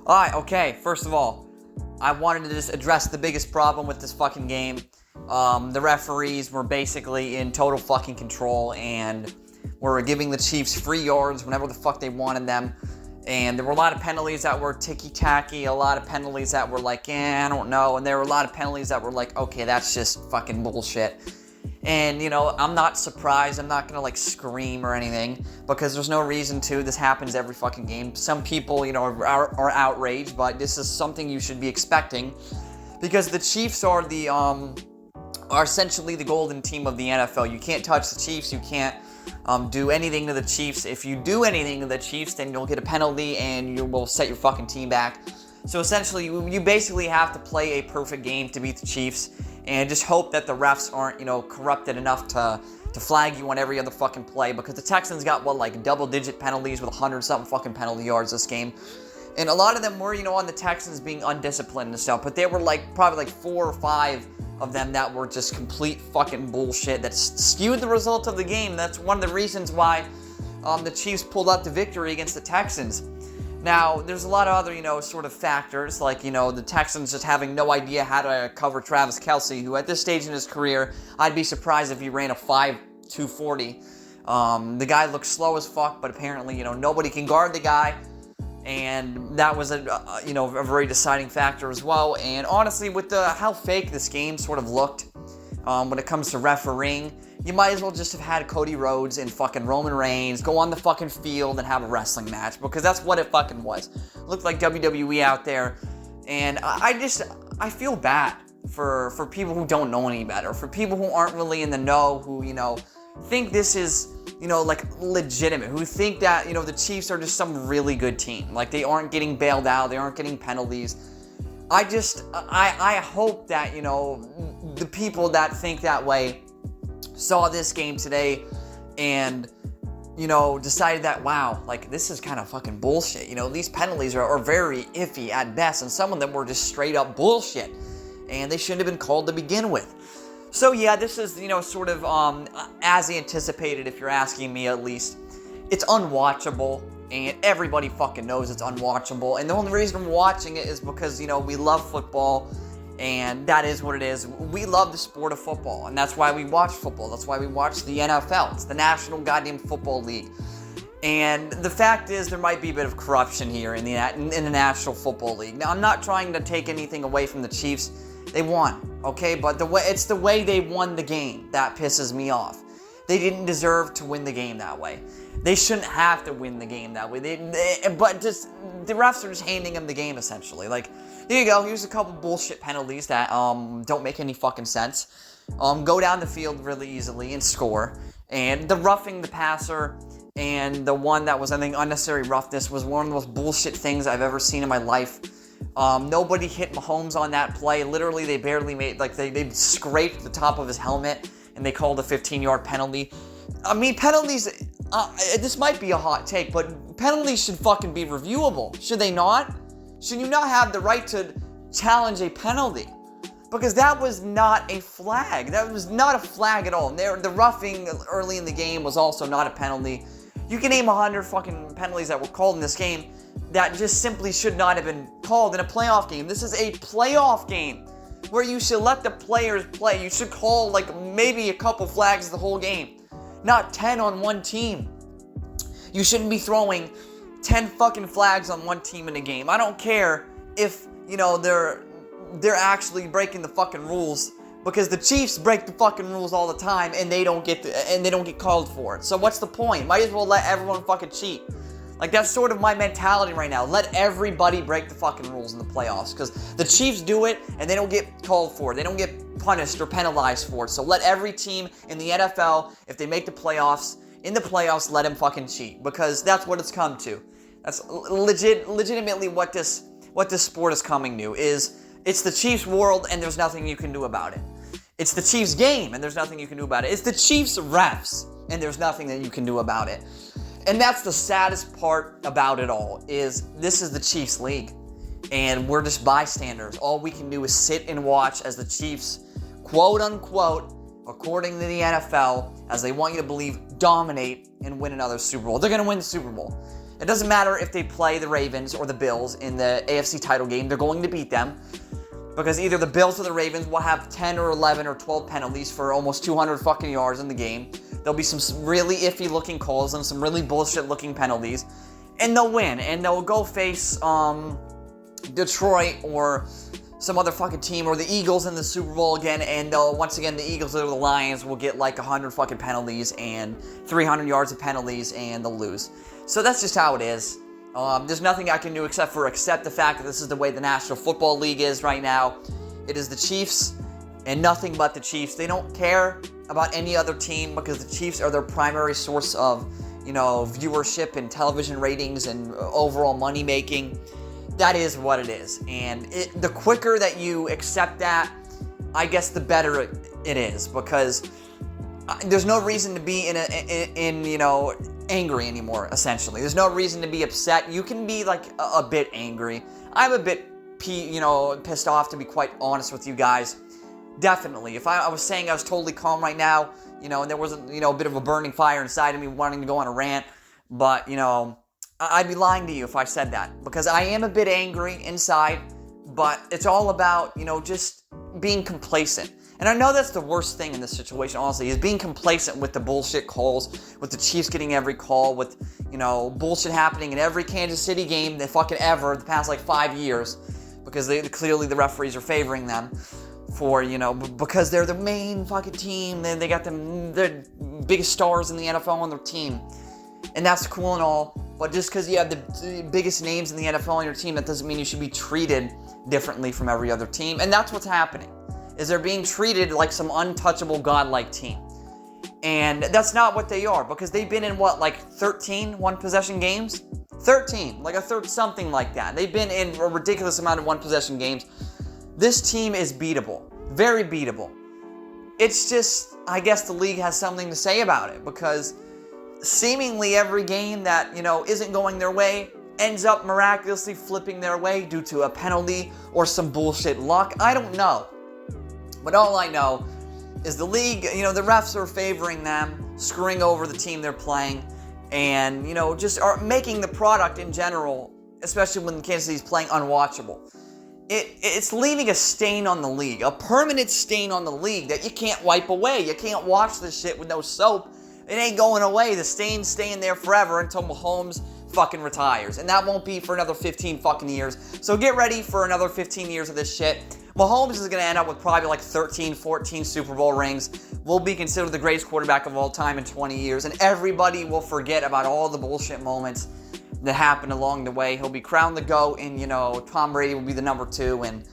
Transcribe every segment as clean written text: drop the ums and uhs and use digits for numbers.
Alright, okay, first of all, I wanted to just address the biggest problem with this fucking game. The referees were basically in total fucking control and were giving the Chiefs free yards whenever the fuck they wanted them. And there were a lot of penalties that were ticky-tacky, a lot of penalties that were like, I don't know. And there were a lot of penalties that were like, okay, that's just fucking bullshit. And, I'm not surprised. I'm not going to, scream or anything because there's no reason to. This happens every fucking game. Some people, are outraged, but this is something you should be expecting because the Chiefs are essentially the golden team of the NFL. You can't touch the Chiefs. You can't do anything to the Chiefs. If you do anything to the Chiefs, then you'll get a penalty and you will set your fucking team back. So essentially, you basically have to play a perfect game to beat the Chiefs and just hope that the refs aren't, corrupted enough to flag you on every other fucking play because the Texans got, double-digit penalties with 100-something fucking penalty yards this game. And a lot of them were, on the Texans being undisciplined and stuff, but they were, probably 4 or 5 of them that were just complete fucking bullshit that skewed the result of the game. That's one of the reasons why the Chiefs pulled out the victory against the Texans. Now, there's a lot of other, sort of factors, the Texans just having no idea how to cover Travis Kelce, who at this stage in his career, I'd be surprised if he ran a 5.240. The guy looks slow as fuck, but apparently, nobody can guard the guy. And that was a very deciding factor as well. And honestly, with how fake this game sort of looked when it comes to refereeing, you might as well just have had Cody Rhodes and fucking Roman Reigns go on the fucking field and have a wrestling match because that's what it fucking was. It looked like WWE out there. And I feel bad for people who don't know any better, for people who aren't really in the know, who, think this is legitimate, who think that, the Chiefs are just some really good team. They aren't getting bailed out, they aren't getting penalties. I hope that, the people that think that way saw this game today and, decided that, wow, this is kind of fucking bullshit. These penalties are very iffy at best, and some of them were just straight up bullshit, and they shouldn't have been called to begin with. So yeah, this is, sort of as anticipated, if you're asking me at least. It's unwatchable, and everybody fucking knows it's unwatchable. And the only reason I'm watching it is because, we love football, and that is what it is. We love the sport of football, and that's why we watch football. That's why we watch the NFL. It's the National Goddamn Football League. And the fact is, there might be a bit of corruption here in the National Football League. Now, I'm not trying to take anything away from the Chiefs. They won, okay? But it's the way they won the game that pisses me off. They didn't deserve to win the game that way. They shouldn't have to win the game that way. But just the refs are just handing them the game, essentially. Here you go. Here's a couple bullshit penalties that don't make any fucking sense. Go down the field really easily and score. And the roughing the passer and the one that was, I think, unnecessary roughness was one of the most bullshit things I've ever seen in my life. Nobody hit Mahomes on that play. Literally, they barely made, they scraped the top of his helmet, and they called a 15-yard penalty. I mean, penalties, this might be a hot take, but penalties should fucking be reviewable. Should they not? Should you not have the right to challenge a penalty? Because that was not a flag. That was not a flag at all. The roughing early in the game was also not a penalty. You can name 100 fucking penalties that were called in this game that just simply should not have been called in a playoff game. This is a playoff game where you should let the players play. You should call maybe a couple flags the whole game, not 10 on one team. You shouldn't be throwing 10 fucking flags on one team in a game. I don't care if, they're actually breaking the fucking rules, because the Chiefs break the fucking rules all the time and they don't get called for it. So what's the point? Might as well let everyone fucking cheat. That's sort of my mentality right now. Let everybody break the fucking rules in the playoffs, because the Chiefs do it and they don't get called for it. They don't get punished or penalized for it. So let every team in the NFL, if they make the playoffs, let them fucking cheat, because that's what it's come to. That's legitimately what this sport is coming to. It's the Chiefs' world and there's nothing you can do about it. It's the Chiefs' game and there's nothing you can do about it. It's the Chiefs' refs and there's nothing that you can do about it. And that's the saddest part about it all, is this is the Chiefs' league. And we're just bystanders. All we can do is sit and watch as the Chiefs, quote unquote, according to the NFL, as they want you to believe, dominate and win another Super Bowl. They're going to win the Super Bowl. It doesn't matter if they play the Ravens or the Bills in the AFC title game. They're going to beat them because either the Bills or the Ravens will have 10 or 11 or 12 penalties for almost 200 fucking yards in the game. There'll be some really iffy looking calls and some really bullshit looking penalties. And they'll win. And they'll go face Detroit or some other fucking team or the Eagles in the Super Bowl again. And once again, the Eagles or the Lions will get like 100 fucking penalties and 300 yards of penalties and they'll lose. So that's just how it is. There's nothing I can do except accept the fact that this is the way the National Football League is right now. It is the Chiefs and nothing but the Chiefs. They don't care about any other team because the Chiefs are their primary source of, viewership and television ratings and overall money making. That is what it is. And the quicker that you accept that, I guess the better it is because there's no reason to be angry anymore, essentially. There's no reason to be upset. You can be like a bit angry. I'm a bit pissed off, to be quite honest with you guys. Definitely. If I was saying I was totally calm right now, and there wasn't, a bit of a burning fire inside of me wanting to go on a rant, but, I'd be lying to you if I said that because I am a bit angry inside, but it's all about, just being complacent. And I know that's the worst thing in this situation, honestly, is being complacent with the bullshit calls, with the Chiefs getting every call, with, bullshit happening in every Kansas City game the fucking ever the past, 5 years, because clearly the referees are favoring them for, because they're the main fucking team, they got the biggest stars in the NFL on their team. And that's cool and all, but just because you have the biggest names in the NFL on your team, that doesn't mean you should be treated differently from every other team. And that's what's happening, is they're being treated like some untouchable godlike team. And that's not what they are, because they've been in 13 one-possession games? 13, something like that. They've been in a ridiculous amount of one-possession games. This team is beatable, very beatable. It's just, I guess the league has something to say about it, because seemingly every game that, isn't going their way ends up miraculously flipping their way due to a penalty or some bullshit luck. I don't know. But all I know is the league, the refs are favoring them, screwing over the team they're playing, and, just are making the product in general, especially when Kansas City's playing, unwatchable. It's leaving a stain on the league, a permanent stain on the league that you can't wipe away. You can't wash this shit with no soap. It ain't going away. The stain's staying there forever until Mahomes fucking retires. And that won't be for another 15 fucking years. So get ready for another 15 years of this shit. Mahomes is going to end up with probably 13, 14 Super Bowl rings. Will be considered the greatest quarterback of all time in 20 years. And everybody will forget about all the bullshit moments that happened along the way. He'll be crowned the GOAT and, Tom Brady will be the number 2. And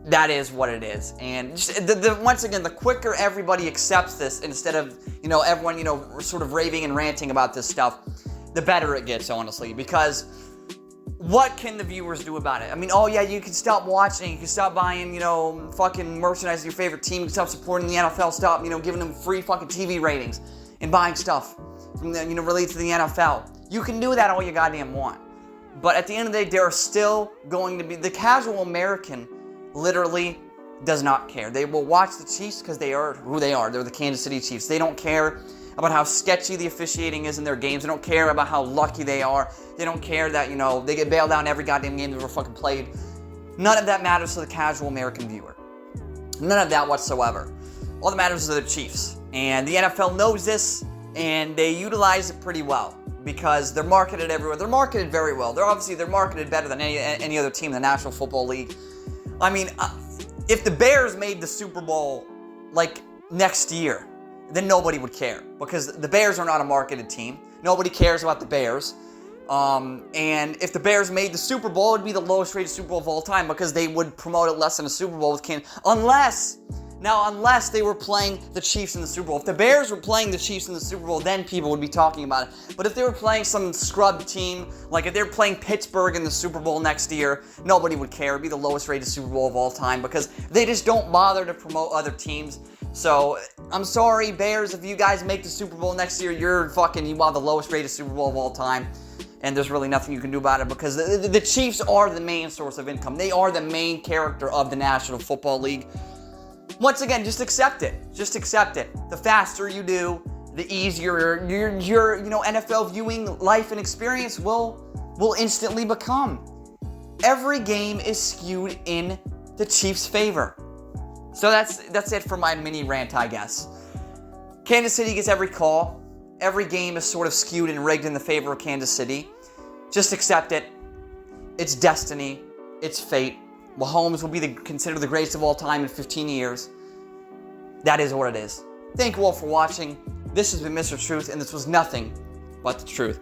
that is what it is. And just, once again, the quicker everybody accepts this instead of, everyone, sort of raving and ranting about this stuff, the better it gets, honestly. Because what can the viewers do about it? I mean, oh yeah, you can stop watching, you can stop buying, fucking merchandise of your favorite team, you can stop supporting the NFL, stop, giving them free fucking TV ratings and buying stuff from the, related to the NFL. You can do that all you goddamn want. But at the end of the day, there are still going to be, the casual American literally does not care. They will watch the Chiefs because they are who they are. They're the Kansas City Chiefs. They don't care about how sketchy the officiating is in their games. They don't care about how lucky they are. They don't care that, they get bailed out in every goddamn game they've ever fucking played. None of that matters to the casual American viewer. None of that whatsoever. All that matters is the Chiefs. And the NFL knows this, and they utilize it pretty well because they're marketed everywhere. They're marketed very well. They're marketed better than any other team in the National Football League. I mean, if the Bears made the Super Bowl, next year, then nobody would care because the Bears are not a marketed team. Nobody cares about the Bears. And if the Bears made the Super Bowl, it would be the lowest rated Super Bowl of all time because they would promote it less than a Super Bowl with Kansas. Unless they were playing the Chiefs in the Super Bowl. If the Bears were playing the Chiefs in the Super Bowl, then people would be talking about it. But if they were playing some scrub team, if they were playing Pittsburgh in the Super Bowl next year, nobody would care. It would be the lowest rated Super Bowl of all time because they just don't bother to promote other teams. So, I'm sorry, Bears, if you guys make the Super Bowl next year, you want the lowest rated Super Bowl of all time. And there's really nothing you can do about it because the Chiefs are the main source of income. They are the main character of the National Football League. Once again, just accept it. Just accept it. The faster you do, the easier your NFL viewing life and experience will instantly become. Every game is skewed in the Chiefs' favor. So that's it for my mini rant, I guess. Kansas City gets every call. Every game is sort of skewed and rigged in the favor of Kansas City. Just accept it. It's destiny. It's fate. Mahomes will be considered the greatest of all time in 15 years. That is what it is. Thank you all for watching. This has been Mr. Truth, and this was nothing but the truth.